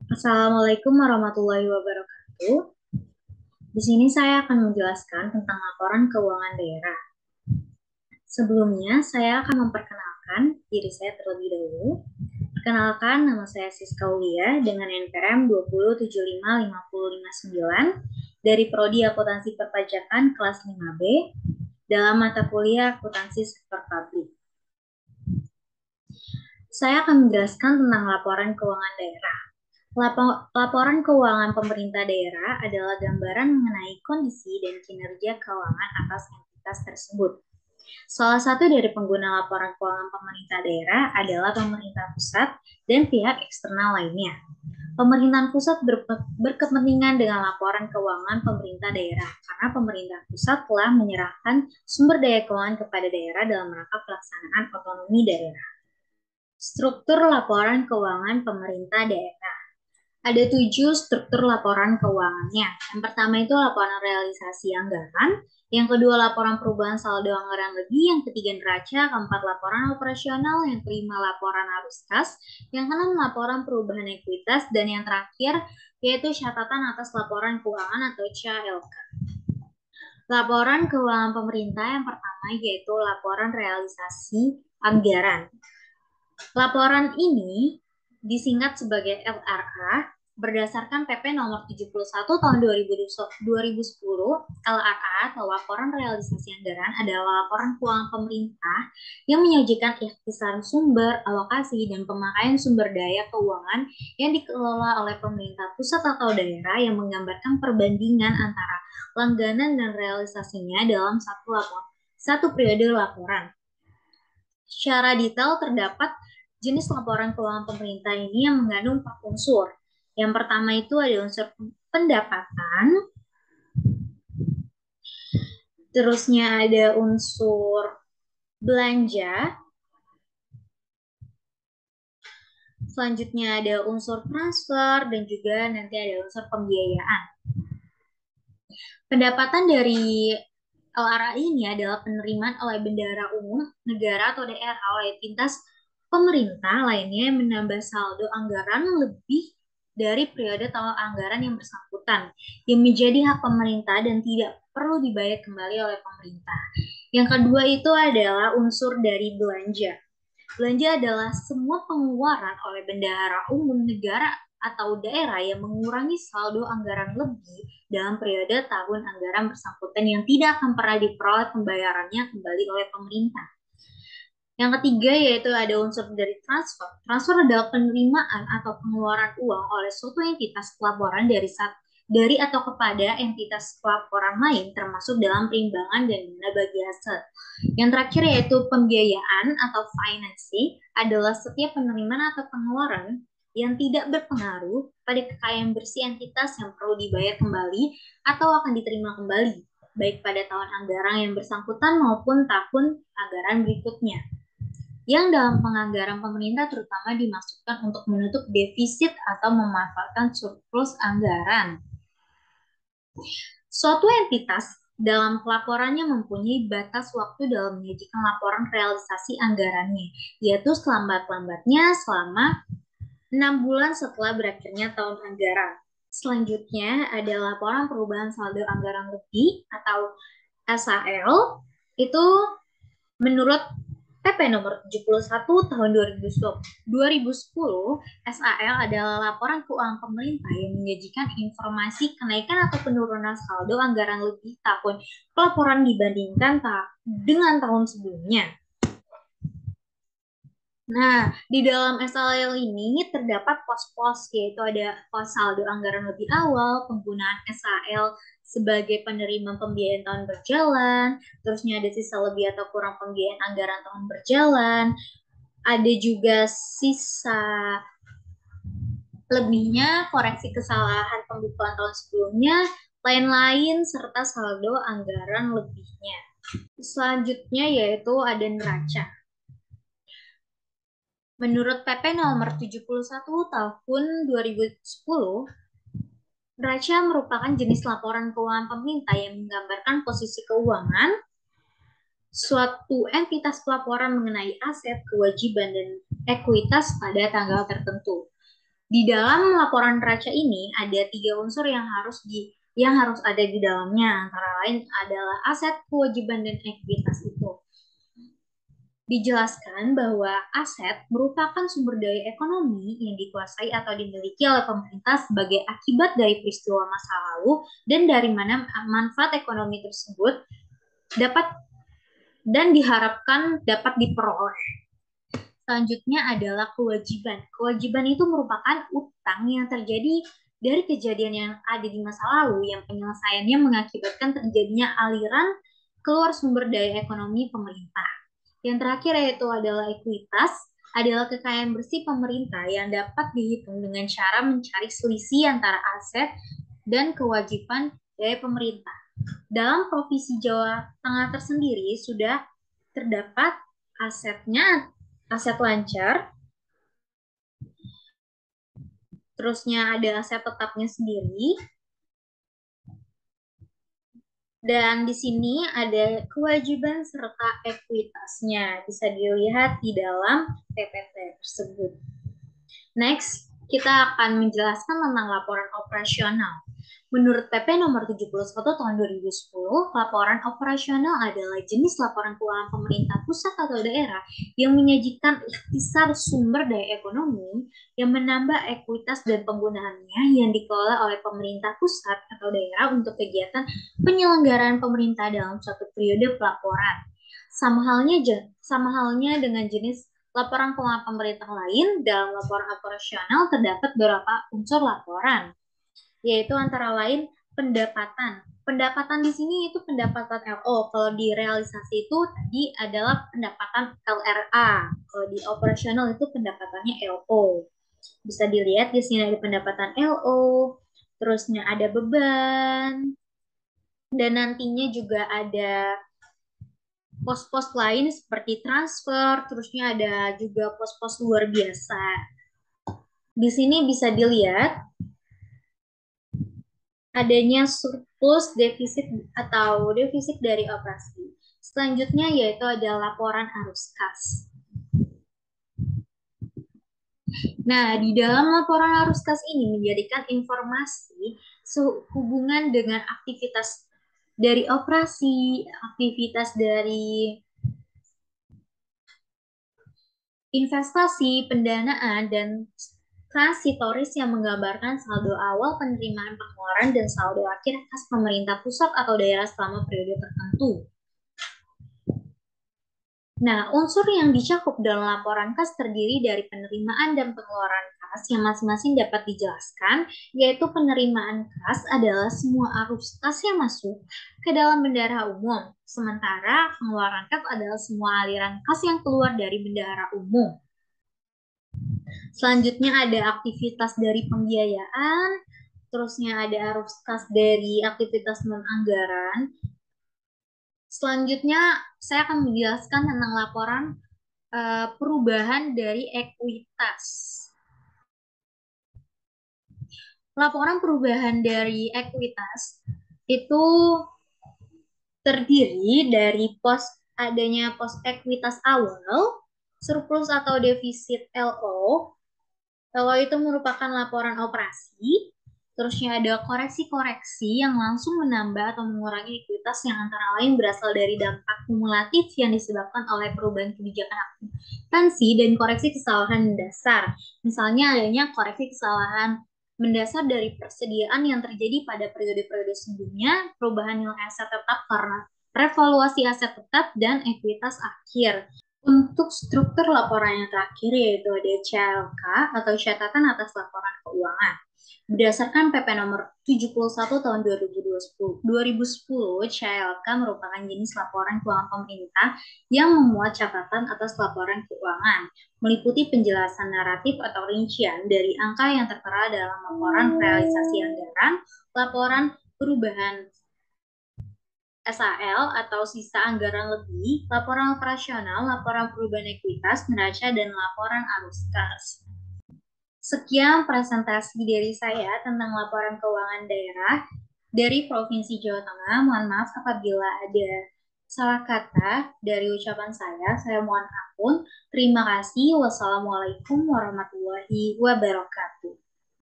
Assalamualaikum warahmatullahi wabarakatuh. Di sini saya akan menjelaskan tentang laporan keuangan daerah. Sebelumnya, saya akan memperkenalkan diri saya terlebih dahulu. Perkenalkan, nama saya Siska Ulia dengan NPM 2075559 dari Prodi Akuntansi Perpajakan kelas 5B dalam mata kuliah Akuntansi Sektor Publik. Saya akan menjelaskan tentang laporan keuangan daerah. Laporan keuangan pemerintah daerah adalah gambaran mengenai kondisi dan kinerja keuangan atas entitas tersebut. Salah satu dari pengguna laporan keuangan pemerintah daerah adalah pemerintah pusat dan pihak eksternal lainnya. Pemerintahan pusat berkepentingan dengan laporan keuangan pemerintah daerah karena pemerintah pusat telah menyerahkan sumber daya keuangan kepada daerah dalam rangka pelaksanaan otonomi daerah. Struktur laporan keuangan pemerintah daerah. Ada 7 struktur laporan keuangannya. Yang pertama itu laporan realisasi anggaran, yang kedua laporan perubahan saldo anggaran lebih, yang ketiga neraca, keempat laporan operasional, yang kelima laporan arus kas, yang keenam laporan perubahan ekuitas, dan yang terakhir yaitu catatan atas laporan keuangan atau CALK. Laporan keuangan pemerintah yang pertama yaitu laporan realisasi anggaran. Laporan ini disingkat sebagai LRA berdasarkan PP nomor 71 tahun 2010. LRA atau laporan realisasi anggaran adalah laporan keuangan pemerintah yang menyajikan ikhtisar sumber, alokasi, dan pemakaian sumber daya keuangan yang dikelola oleh pemerintah pusat atau daerah yang menggambarkan perbandingan antara langganan dan realisasinya dalam satu periode laporan. Secara detail terdapat jenis laporan keuangan pemerintah ini yang mengandung 4 unsur. Yang pertama itu ada unsur pendapatan, terusnya ada unsur belanja, selanjutnya ada unsur transfer, dan juga nanti ada unsur pembiayaan. Pendapatan dari LRA ini adalah penerimaan oleh bendahara umum negara atau daerah oleh entitas pemerintah lainnya yang menambah saldo anggaran lebih dari periode tahun anggaran yang bersangkutan yang menjadi hak pemerintah dan tidak perlu dibayar kembali oleh pemerintah. Yang kedua itu adalah unsur dari belanja. Belanja adalah semua pengeluaran oleh bendahara umum negara atau daerah yang mengurangi saldo anggaran lebih dalam periode tahun anggaran bersangkutan yang tidak akan pernah diperoleh pembayarannya kembali oleh pemerintah. Yang ketiga yaitu ada unsur dari transfer. Transfer adalah penerimaan atau pengeluaran uang oleh suatu entitas pelaporan dari atau kepada entitas pelaporan lain termasuk dalam perimbangan dan dana bagi hasil. Yang terakhir yaitu pembiayaan atau financing adalah setiap penerimaan atau pengeluaran yang tidak berpengaruh pada kekayaan bersih entitas yang perlu dibayar kembali atau akan diterima kembali, baik pada tahun anggaran yang bersangkutan maupun tahun anggaran berikutnya yang dalam penganggaran pemerintah terutama dimaksudkan untuk menutup defisit atau memanfaatkan surplus anggaran. Suatu entitas dalam pelaporannya mempunyai batas waktu dalam menyajikan laporan realisasi anggarannya, yaitu selambat-lambatnya selama 6 bulan setelah berakhirnya tahun anggaran. Selanjutnya ada laporan perubahan saldo anggaran lebih atau SAL. Itu menurut PP nomor 71 tahun 2010, SAL adalah laporan keuangan pemerintah yang menyajikan informasi kenaikan atau penurunan saldo anggaran lebih tahun pelaporan dibandingkan dengan tahun sebelumnya. Nah, di dalam SLL ini terdapat pos-pos, yaitu ada pos saldo anggaran lebih awal, penggunaan SAL sebagai penerima pembiayaan tahun berjalan, terusnya ada sisa lebih atau kurang pembiayaan anggaran tahun berjalan, ada juga sisa lebihnya, koreksi kesalahan pembukuan tahun sebelumnya, lain-lain, serta saldo anggaran lebihnya. Selanjutnya yaitu ada neraca. Menurut PP nomor 71 tahun 2010, neraca merupakan jenis laporan keuangan pemerintah yang menggambarkan posisi keuangan suatu entitas pelaporan mengenai aset, kewajiban, dan ekuitas pada tanggal tertentu. Di dalam laporan neraca ini ada 3 unsur yang harus ada di dalamnya, antara lain adalah aset, kewajiban, dan ekuitas itu. Dijelaskan bahwa aset merupakan sumber daya ekonomi yang dikuasai atau dimiliki oleh pemerintah sebagai akibat dari peristiwa masa lalu dan dari mana manfaat ekonomi tersebut dapat dan diharapkan dapat diperoleh. Selanjutnya adalah kewajiban. Kewajiban itu merupakan utang yang terjadi dari kejadian yang ada di masa lalu yang penyelesaiannya mengakibatkan terjadinya aliran keluar sumber daya ekonomi pemerintah. Yang terakhir yaitu adalah ekuitas, adalah kekayaan bersih pemerintah yang dapat dihitung dengan cara mencari selisih antara aset dan kewajiban dari pemerintah. Dalam Provinsi Jawa Tengah tersendiri sudah terdapat aset lancar, terusnya ada aset tetapnya sendiri, dan di sini ada kewajiban serta ekuitasnya. Bisa dilihat di dalam PPT tersebut. Next, kita akan menjelaskan tentang laporan operasional. Menurut PP nomor 71 tahun 2010, laporan operasional adalah jenis laporan keuangan pemerintah pusat atau daerah yang menyajikan ikhtisar sumber daya ekonomi yang menambah ekuitas dan penggunaannya yang dikelola oleh pemerintah pusat atau daerah untuk kegiatan penyelenggaraan pemerintah dalam suatu periode pelaporan. Sama halnya dengan jenis laporan keuangan pemerintah lain, dalam laporan operasional terdapat beberapa unsur laporan, yaitu antara lain pendapatan. Pendapatan di sini itu pendapatan LO. Kalau di realisasi itu tadi adalah pendapatan LRA. Kalau di operasional itu pendapatannya LO. Bisa dilihat di sini ada pendapatan LO, terusnya ada beban, dan nantinya juga ada pos-pos lain seperti transfer, terusnya ada juga pos-pos luar biasa. Di sini bisa dilihat adanya surplus defisit atau defisit dari operasi. Selanjutnya yaitu ada laporan arus kas. Nah, di dalam laporan arus kas ini menjadikan informasi sehubungan dengan aktivitas dari operasi, aktivitas dari investasi, pendanaan, dan transitoris yang menggambarkan saldo awal penerimaan pengeluaran dan saldo akhir kas pemerintah pusat atau daerah selama periode tertentu. Nah, unsur yang dicakup dalam laporan kas terdiri dari penerimaan dan pengeluaran kas yang masing-masing dapat dijelaskan, yaitu penerimaan kas adalah semua arus kas yang masuk ke dalam bendahara umum, sementara pengeluaran kas adalah semua aliran kas yang keluar dari bendahara umum. Selanjutnya ada aktivitas dari pembiayaan, terusnya ada arus kas dari aktivitas non-anggaran. Selanjutnya saya akan menjelaskan tentang laporan perubahan dari ekuitas. Laporan perubahan dari ekuitas itu terdiri dari adanya pos ekuitas awal, surplus atau defisit LO. LO itu merupakan laporan operasi. Terusnya ada koreksi-koreksi yang langsung menambah atau mengurangi ekuitas yang antara lain berasal dari dampak kumulatif yang disebabkan oleh perubahan kebijakan akuntansi dan koreksi kesalahan mendasar. Misalnya adanya koreksi kesalahan mendasar dari persediaan yang terjadi pada periode-periode sebelumnya, perubahan nilai aset tetap karena revaluasi aset tetap, dan ekuitas akhir. Untuk struktur laporan yang terakhir yaitu ada CLK atau catatan atas laporan keuangan. Berdasarkan PP nomor 71 tahun 2010, CLK merupakan jenis laporan keuangan pemerintah yang memuat catatan atas laporan keuangan, meliputi penjelasan naratif atau rincian dari angka yang tertera dalam laporan realisasi anggaran, laporan perubahan SAL atau sisa anggaran lebih, laporan operasional, laporan perubahan ekuitas, neraca, dan laporan arus kas. Sekian presentasi dari saya tentang laporan keuangan daerah dari Provinsi Jawa Tengah. Mohon maaf apabila ada salah kata dari ucapan saya. Saya mohon ampun. Terima kasih. Wassalamualaikum warahmatullahi wabarakatuh.